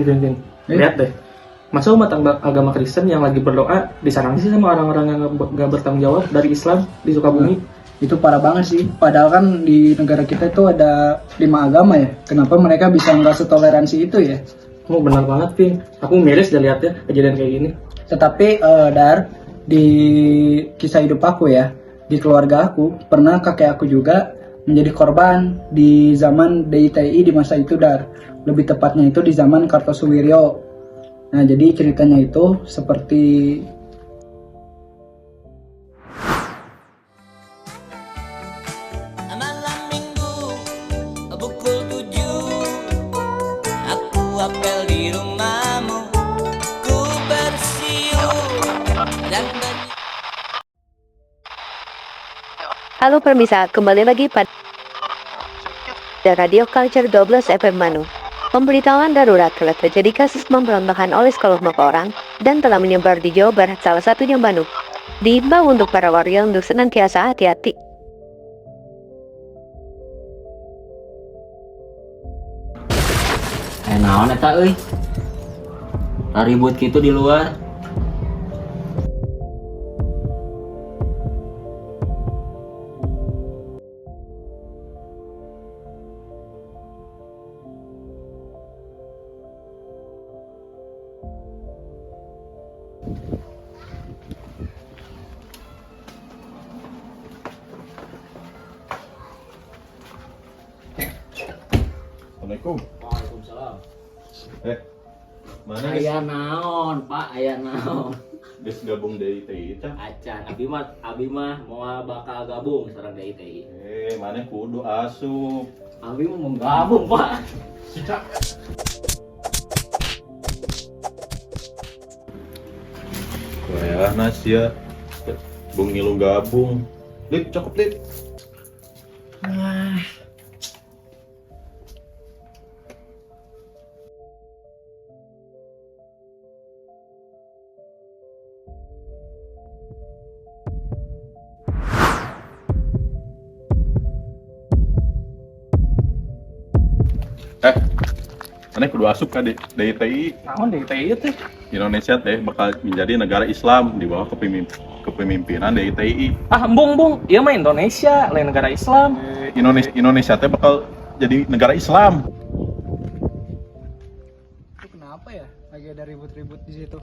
Vin. Lihat deh. Masa umat agama Kristen yang lagi berdoa diserang sih sama orang-orang yang gak bertanggung jawab dari Islam di Sukabumi? Itu parah banget sih. Padahal kan di negara kita itu ada 5 agama ya. Kenapa mereka bisa nggak setoleransi itu ya? Oh benar banget, Vin. Aku miris dah lihatnya kejadian kayak gini. Tetapi Dar, di kisah hidup aku ya, di keluarga aku, pernah kakek aku juga menjadi korban di zaman DITI di masa itu Dar. Lebih tepatnya itu di zaman Kartosuwiryo. Nah jadi ceritanya itu seperti Malam minggu pukul 7 aku apel di rumahmu, ku bersiul dan Halo permisa, kembali lagi pada Radio Culture 12 FM Manu. Pemberitahuan darurat telah terjadi kasus pemberontakan oleh sekelompok orang dan telah menyebar di Jawa Barat, salah satunya Bandung. Diimbau untuk para warga untuk senantiasa hati-hati. Naon eta euy? Ribut gitu di luar. Assalamualaikum. Waalaikumsalam. Mana Aya naon, Pak? Aya naon? geus gabung dari TI teh? Acan, abi mah mau bakal gabung sareng DITI. Mana kudu asup. Abi mah mau gabung, Pak. Wah, ya. Bung ngilu gabung. Lip, cakep lip. Mana kudu asup ka dari TI. Naon DITI teh? Indonesia teh bakal menjadi negara Islam di bawah kepemimpinan dari TI. Ah, bung. Iya mah Indonesia, lain negara Islam. Indonesia teh bakal jadi negara Islam. itu kenapa ya? Lagi ada ribut-ribut di situ.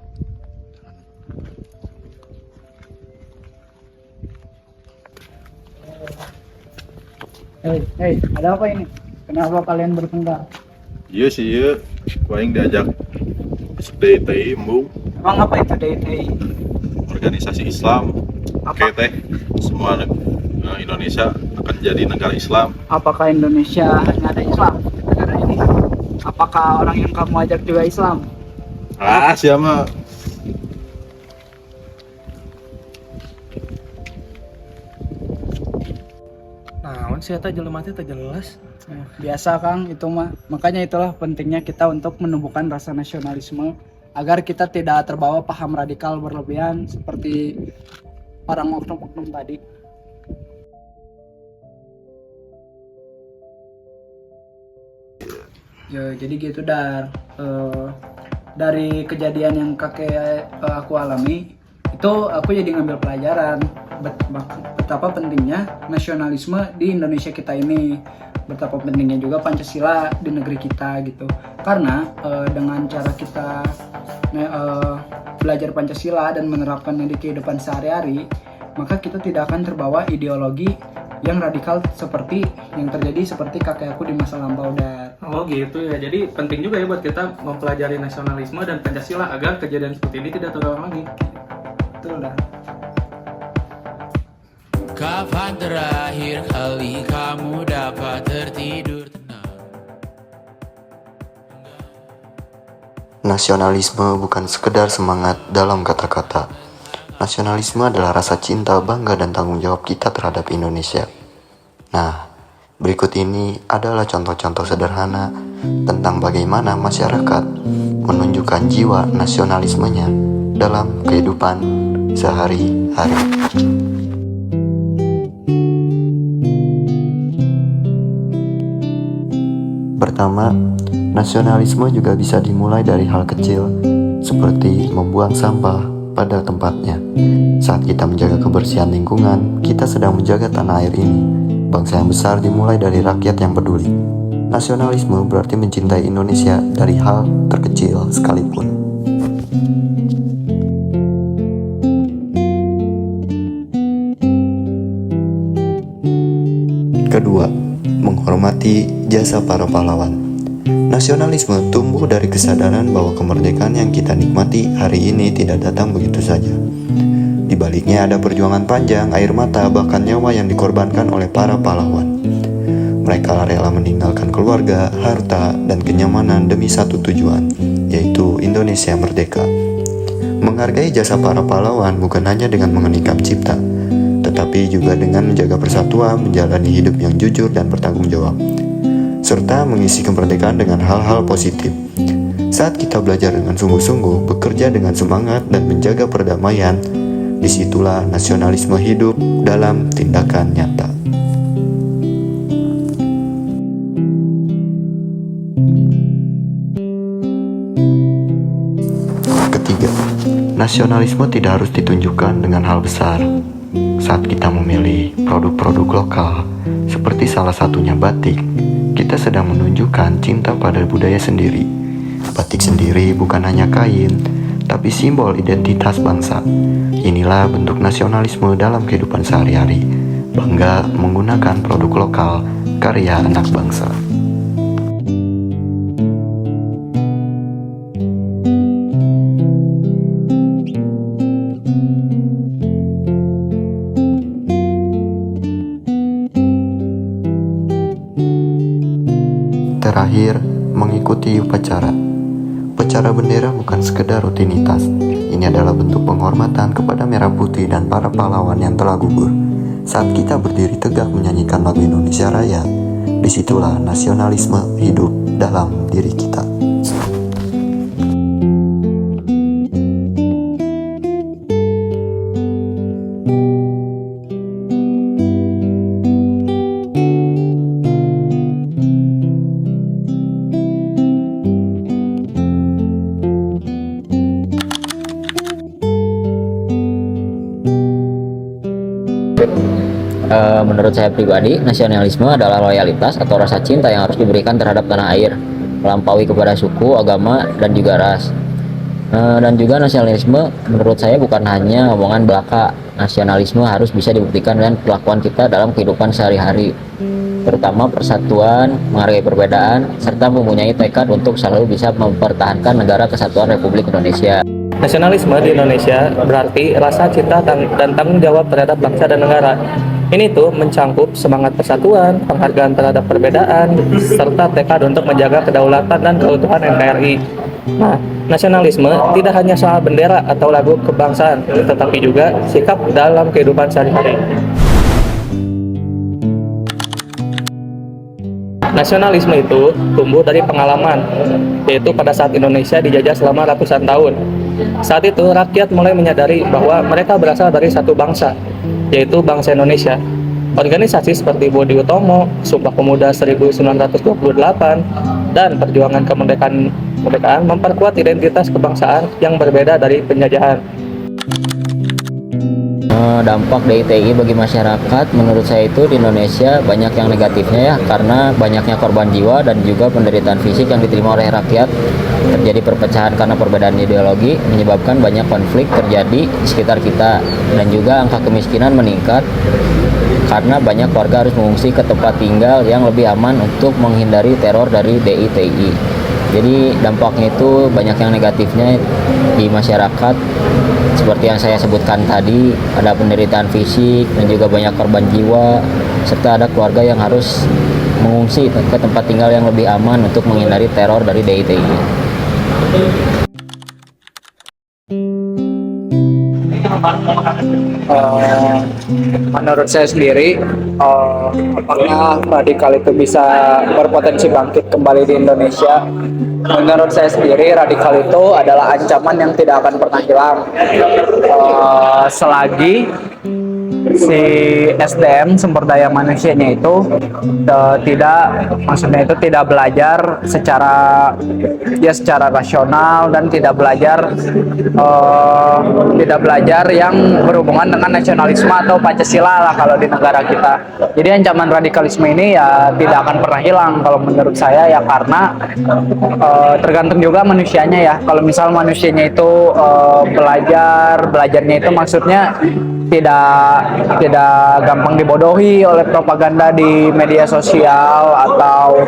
Hei, ada apa ini? Kenapa kalian bertengkar? Iya sih, iya. Kuaing diajak DITI, Bung. Emang apa itu DITI? Organisasi Islam. Oke teh, semua Indonesia akan jadi negara Islam. Apakah Indonesia hanya ada Islam di negara ini? Apakah orang yang kamu ajak juga Islam? Siapa? Naon sih eta jelema teh teh jelas. Biasa Kang, itu mah. Makanya itulah pentingnya kita untuk menumbuhkan rasa nasionalisme agar kita tidak terbawa paham radikal berlebihan seperti orang oknum-oknum tadi. Ya, jadi gitu Dar. Dari kejadian yang kakek aku alami, itu aku jadi ngambil pelajaran betapa pentingnya nasionalisme di Indonesia kita ini, betapa pentingnya juga Pancasila di negeri kita gitu. Karena dengan cara kita belajar Pancasila dan menerapkannya di kehidupan sehari-hari, maka kita tidak akan terbawa ideologi yang radikal seperti yang terjadi seperti kakek aku di masa lampau Dar. Oh gitu ya, jadi penting juga ya buat kita mempelajari nasionalisme dan Pancasila agar kejadian seperti ini tidak terulang lagi. Betul Dar. kapan terakhir kali kamu dapat tertidur tenang? Nasionalisme bukan sekedar semangat dalam kata-kata. Nasionalisme adalah rasa cinta, bangga, dan tanggung jawab kita terhadap Indonesia. Nah, berikut ini adalah contoh-contoh sederhana tentang bagaimana masyarakat menunjukkan jiwa nasionalismenya dalam kehidupan sehari-hari. Pertama, Nasionalisme juga bisa dimulai dari hal kecil, seperti membuang sampah pada tempatnya. Saat kita menjaga kebersihan lingkungan, kita sedang menjaga tanah air ini. Bangsa yang besar dimulai dari rakyat yang peduli. Nasionalisme berarti mencintai Indonesia dari hal terkecil sekalipun. Kedua, menghormati jasa para pahlawan. Nasionalisme tumbuh dari kesadaran bahwa kemerdekaan yang kita nikmati hari ini tidak datang begitu saja. Di baliknya ada perjuangan panjang, air mata, bahkan nyawa yang dikorbankan oleh para pahlawan. Mereka rela meninggalkan keluarga, harta, dan kenyamanan demi satu tujuan, yaitu Indonesia merdeka. Menghargai jasa para pahlawan bukan hanya dengan mengenikam cipta, tetapi juga dengan menjaga persatuan, menjalani hidup yang jujur dan bertanggung jawab, serta mengisi kemerdekaan dengan hal-hal positif. Saat kita belajar dengan sungguh-sungguh, bekerja dengan semangat, dan menjaga perdamaian, disitulah nasionalisme hidup dalam tindakan nyata. Ketiga, nasionalisme tidak harus ditunjukkan dengan hal besar. Saat kita memilih produk-produk lokal, seperti salah satunya batik, kita sedang menunjukkan cinta pada budaya sendiri. Batik sendiri bukan hanya kain, tapi simbol identitas bangsa. Inilah bentuk nasionalisme dalam kehidupan sehari-hari. Bangga menggunakan produk lokal, karya anak bangsa. Terakhir, mengikuti upacara. Upacara bendera bukan sekedar rutinitas. Ini adalah bentuk penghormatan kepada merah putih dan para pahlawan yang telah gugur. Saat kita berdiri tegak menyanyikan lagu Indonesia Raya, disitulah nasionalisme hidup dalam diri kita. Menurut saya pribadi, nasionalisme adalah loyalitas atau rasa cinta yang harus diberikan terhadap tanah air, melampaui kepada suku, agama, dan juga ras. Dan juga nasionalisme menurut saya bukan hanya omongan belaka. Nasionalisme harus bisa dibuktikan dengan kelakuan kita dalam kehidupan sehari-hari, terutama persatuan, menghargai perbedaan, serta mempunyai tekad untuk selalu bisa mempertahankan negara kesatuan Republik Indonesia. Nasionalisme di Indonesia berarti rasa cinta dan tanggung jawab terhadap bangsa dan negara. Ini tuh mencangkup semangat persatuan, penghargaan terhadap perbedaan, serta tekad untuk menjaga kedaulatan dan keutuhan NKRI. Nah, nasionalisme tidak hanya soal bendera atau lagu kebangsaan, tetapi juga sikap dalam kehidupan sehari-hari. Nasionalisme itu tumbuh dari pengalaman, yaitu pada saat Indonesia dijajah selama ratusan tahun. Saat itu, rakyat mulai menyadari bahwa mereka berasal dari satu bangsa, yaitu bangsa Indonesia. Organisasi seperti Budi Utomo, Sumpah Pemuda 1928, dan Perjuangan Kemerdekaan memperkuat identitas kebangsaan yang berbeda dari penjajahan. Dampak DITI bagi masyarakat menurut saya itu di Indonesia banyak yang negatifnya ya, karena banyaknya korban jiwa dan juga penderitaan fisik yang diterima oleh rakyat. Terjadi perpecahan karena perbedaan ideologi, menyebabkan banyak konflik terjadi di sekitar kita, dan juga angka kemiskinan meningkat karena banyak warga harus mengungsi ke tempat tinggal yang lebih aman untuk menghindari teror dari DITI. Jadi dampaknya itu banyak yang negatifnya di masyarakat, seperti yang saya sebutkan tadi, ada penderitaan fisik dan juga banyak korban jiwa, serta ada keluarga yang harus mengungsi ke tempat tinggal yang lebih aman untuk menghindari teror dari DITI. Menurut saya sendiri, apakah radikal itu bisa berpotensi bangkit kembali di Indonesia? Menurut saya sendiri, radikal itu adalah ancaman yang tidak akan pernah hilang selagi si SDM sumber daya manusianya itu maksudnya itu tidak belajar secara rasional dan tidak belajar yang berhubungan dengan nasionalisme atau Pancasila lah kalau di negara kita. Jadi ancaman radikalisme ini ya tidak akan pernah hilang kalau menurut saya ya, karena tergantung juga manusianya ya. Kalau misal manusianya itu belajarnya itu maksudnya tidak gampang dibodohi oleh propaganda di media sosial atau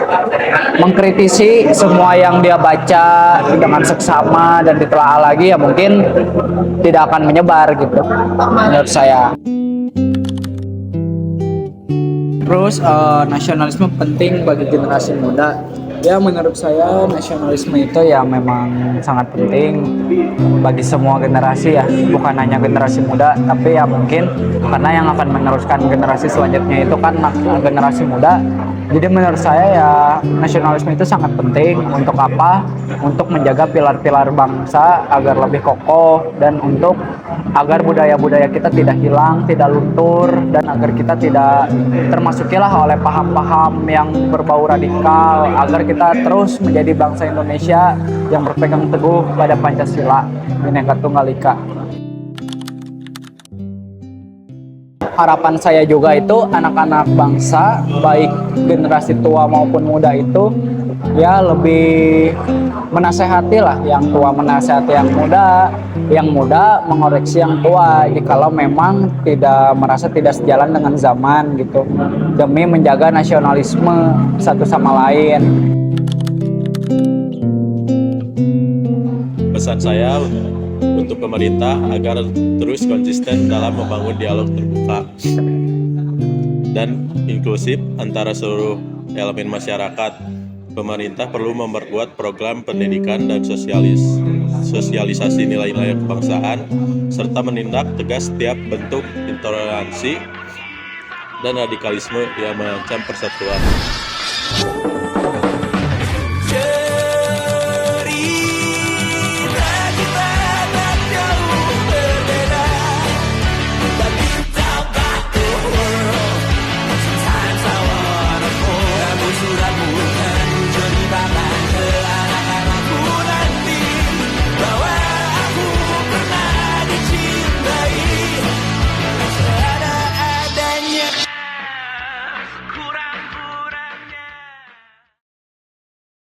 mengkritisi semua yang dia baca dengan seksama dan ditelaah lagi, ya mungkin tidak akan menyebar gitu menurut saya. Terus nasionalisme penting bagi generasi muda. Ya menurut saya nasionalisme itu ya memang sangat penting bagi semua generasi ya, bukan hanya generasi muda, tapi ya mungkin karena yang akan meneruskan generasi selanjutnya itu kan generasi muda. Jadi menurut saya ya nasionalisme itu sangat penting. Untuk apa? Untuk menjaga pilar-pilar bangsa agar lebih kokoh dan agar budaya-budaya kita tidak hilang, tidak luntur, dan agar kita tidak termasukilah oleh paham-paham yang berbau radikal, agar kita terus menjadi bangsa Indonesia yang berpegang teguh pada Pancasila, Bhinneka Tunggal Ika. Harapan saya juga itu anak-anak bangsa, baik generasi tua maupun muda itu ya lebih menasehati lah yang tua, menasehati yang muda mengoreksi yang tua jikalau memang merasa tidak sejalan dengan zaman gitu, demi menjaga nasionalisme satu sama lain. Pesan saya untuk pemerintah agar terus konsisten dalam membangun dialog terbuka dan inklusif antara seluruh elemen masyarakat. Pemerintah perlu memperkuat program pendidikan dan sosialisasi nilai-nilai kebangsaan, serta menindak tegas setiap bentuk intoleransi dan radikalisme yang mengancam persatuan.